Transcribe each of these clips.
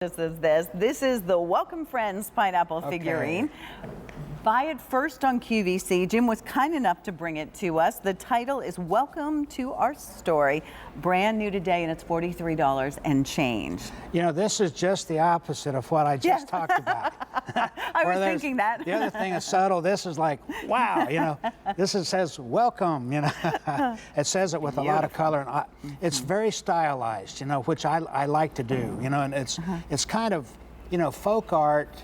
This is the Welcome Friends pineapple figurine. Buy it first on QVC. Jim was kind enough to bring it to us. The title is Welcome to Our Story. Brand new today, and it's $43 and change. You know, this is just the opposite of what I just talked about. I was thinking that. The other thing is subtle. This is like, wow, you know, says welcome, you know. It says it with a lot of color. And it's very stylized, you know, which I like to do, you know, and it's kind of, you know, folk art,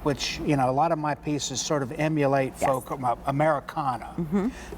which, you know, a lot of my pieces sort of emulate folk Americana.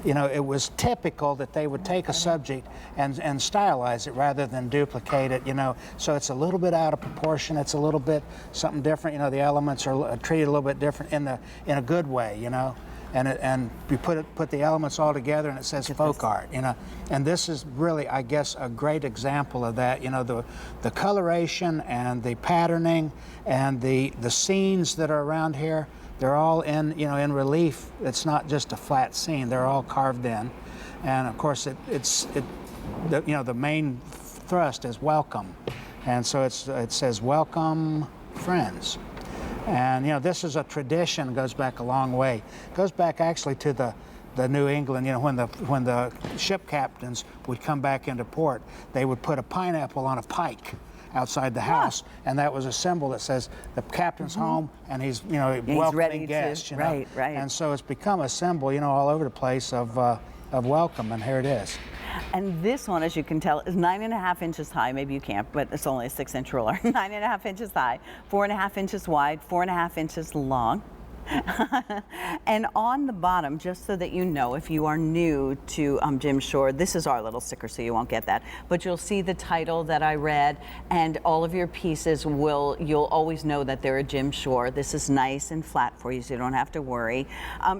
You know, it was typical that they would take a subject and stylize it rather than duplicate it, you know. So it's a little bit out of proportion. It's a little bit something different. You know, the elements are treated a little bit different in a good way, you know. And you put the elements all together, and it says folk art, you know. And this is really, I guess, a great example of that. You know, the coloration and the patterning and the scenes that are around here, they're all in, you know, in relief. It's not just a flat scene; they're all carved in. And of course, you know, the main thrust is welcome, and so it says welcome, friends. And, you know, this is a tradition, goes back a long way. It goes back actually to the New England, you know, when the ship captains would come back into port, they would put a pineapple on a pike outside the house, and that was a symbol that says the captain's home, and he's, you know, welcoming guests, you know. Right. And so it's become a symbol, you know, all over the place of welcome, and here it is. And this one, as you can tell, is 9.5 inches high. Maybe you can't, but it's only a 6-inch ruler. 9.5 inches high, 4.5 inches wide, 4.5 inches long. And on the bottom, just so that you know, if you are new to Jim Shore, this is our little sticker, so you won't get that. But you'll see the title that I read, and all of your pieces you'll always know that they're a Jim Shore. This is nice and flat for you, so you don't have to worry.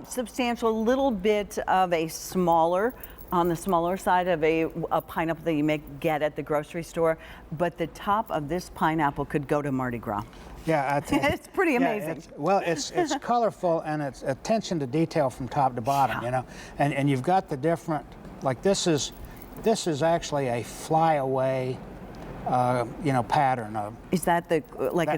Substantial, little bit of a smaller, on the smaller side of a pineapple that you may get at the grocery store, but the top of this pineapple could go to Mardi Gras. Yeah, it's pretty amazing. It's colorful, and it's attention to detail from top to bottom, you know. And you've got the different, like this is actually a flyaway, you know, pattern of. Is that a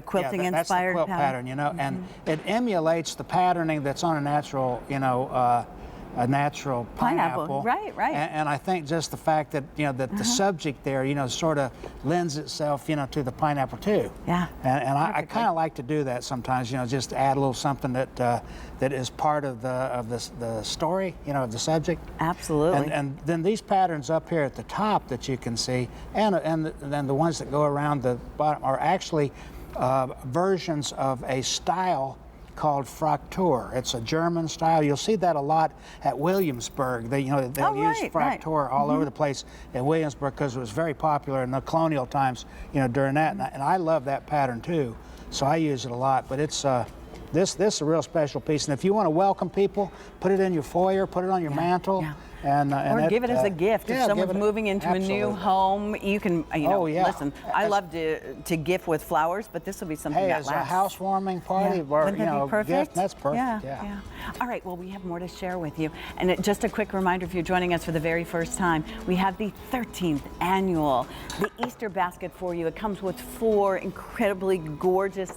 quilting inspired that's the quilt pattern, you know, and it emulates the patterning that's on a natural, you know, a natural pineapple. Right. And I think just the fact that, you know, that the subject there, you know, sort of lends itself, you know, to the pineapple too. Yeah. And I kind of like to do that sometimes, you know, just add a little something that is part of the story, you know, of the subject. Absolutely. And then these patterns up here at the top that you can see, and then the ones that go around the bottom are actually versions of a style called Fraktur. It's a German style. You'll see that a lot at Williamsburg. They'll use Fraktur all over the place at Williamsburg because it was very popular in the colonial times, you know, during that. And I love that pattern too, so I use it a lot. But it's this is a real special piece. And if you want to welcome people, put it in your foyer, put it on your mantle. Or give it as a gift. If someone's moving into a new home, you can, you know, listen, I love to gift with flowers, but this will be something that lasts. As a housewarming party, or, Wouldn't that be perfect? Gift, that's perfect, yeah. All right, well, we have more to share with you. And just a quick reminder, if you're joining us for the very first time, we have the 13th annual, the Easter basket for you. It comes with 4 incredibly gorgeous